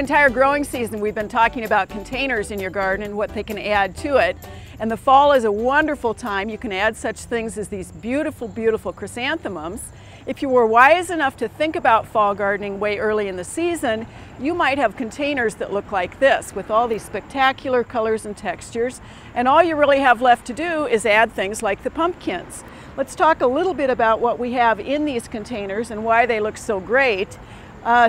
entire growing season, we've been talking about containers in your garden and what they can add to it. And the fall is a wonderful time. You can add such things as these beautiful, beautiful chrysanthemums. If you were wise enough to think about fall gardening way early in the season, you might have containers that look like this with all these spectacular colors and textures. And all you really have left to do is add things like the pumpkins. Let's talk a little bit about what we have in these containers and why they look so great.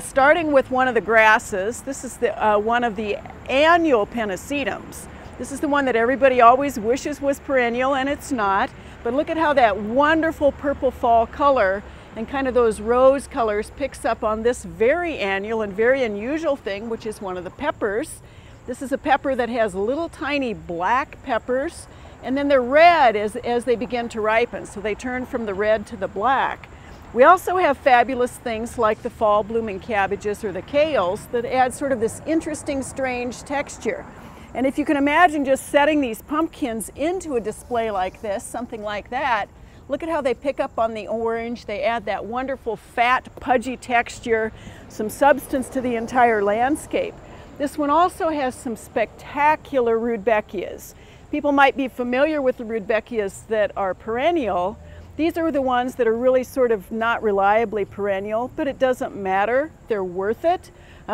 Starting with one of the grasses, this is one of the annual pennisedums. This is the one that everybody always wishes was perennial, and it's not. But look at how that wonderful purple fall color and kind of those rose colors picks up on this very annual and very unusual thing, which is one of the peppers. This is a pepper that has little tiny black peppers, and then they're red as they begin to ripen, so they turn from the red to the black. We also have fabulous things like the fall blooming cabbages or the kales that add sort of this interesting, strange texture. And if you can imagine just setting these pumpkins into a display like this, something like that, look at how they pick up on the orange. They add that wonderful fat, pudgy texture, some substance to the entire landscape. This one also has some spectacular rudbeckias. People might be familiar with the rudbeckias that are perennial. These are the ones that are really sort of not reliably perennial, but it doesn't matter. They're worth it.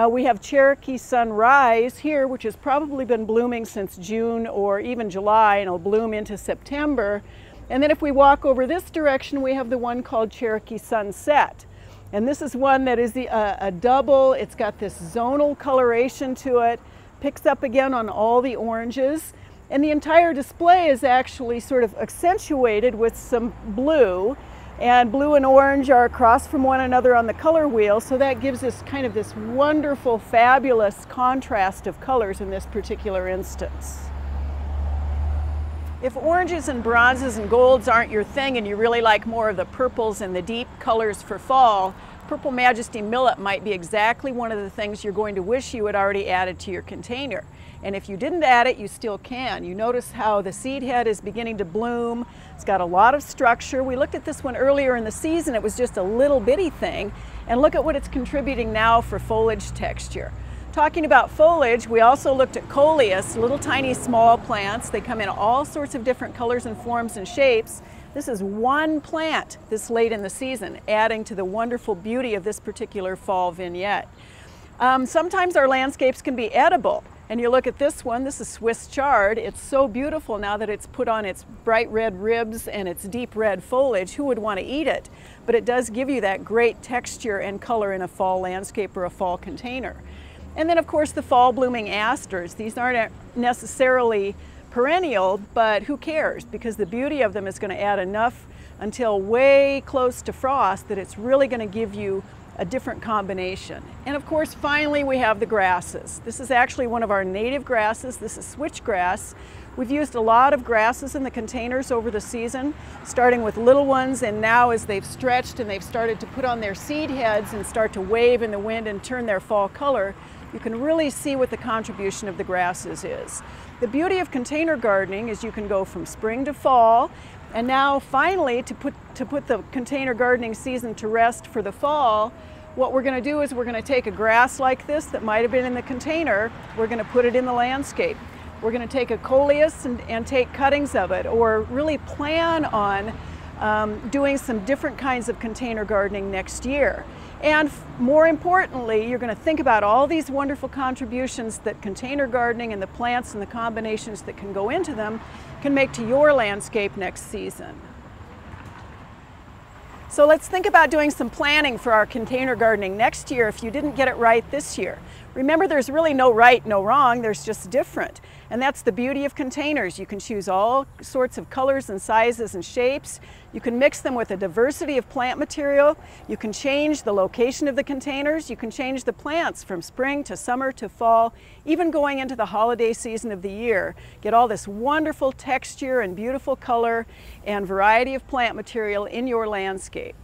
We have Cherokee Sunrise here, which has probably been blooming since June or even July, and it'll bloom into September. And then if we walk over this direction, we have the one called Cherokee Sunset. And this is one that is a double. It's got this zonal coloration to it, picks up again on all the oranges. And the entire display is actually sort of accentuated with some blue. And blue and orange are across from one another on the color wheel, so that gives us kind of this wonderful, fabulous contrast of colors in this particular instance. If oranges and bronzes and golds aren't your thing and you really like more of the purples and the deep colors for fall, Purple Majesty Millet might be exactly one of the things you're going to wish you had already added to your container. And if you didn't add it, you still can. You notice how the seed head is beginning to bloom. It's got a lot of structure. We looked at this one earlier in the season. It was just a little bitty thing. And look at what it's contributing now for foliage texture. Talking about foliage, we also looked at coleus, little tiny small plants. They come in all sorts of different colors and forms and shapes. This is one plant this late in the season, adding to the wonderful beauty of this particular fall vignette. Sometimes our landscapes can be edible. And you look at this one, this is Swiss chard. It's so beautiful now that it's put on its bright red ribs and its deep red foliage. Who would want to eat it? But it does give you that great texture and color in a fall landscape or a fall container. And then of course the fall blooming asters. These aren't necessarily perennial, but who cares? Because the beauty of them is going to add enough until way close to frost that it's really going to give you a different combination. And of course, finally, we have the grasses. This is actually one of our native grasses. This is switchgrass. We've used a lot of grasses in the containers over the season, starting with little ones, and now as they've stretched and they've started to put on their seed heads and start to wave in the wind and turn their fall color, you can really see what the contribution of the grasses is. The beauty of container gardening is you can go from spring to fall, and now finally to put the container gardening season to rest for the fall, what we're going to do is we're going to take a grass like this that might have been in the container, we're going to put it in the landscape. We're going to take a coleus and take cuttings of it, or really plan on doing some different kinds of container gardening next year. And more importantly, you're going to think about all these wonderful contributions that container gardening and the plants and the combinations that can go into them can make to your landscape next season. So let's think about doing some planning for our container gardening next year if you didn't get it right this year. Remember, there's really no right, no wrong, there's just different. And that's the beauty of containers. You can choose all sorts of colors and sizes and shapes. You can mix them with a diversity of plant material. You can change the location of the containers. You can change the plants from spring to summer to fall, even going into the holiday season of the year. Get all this wonderful texture and beautiful color and variety of plant material in your landscape.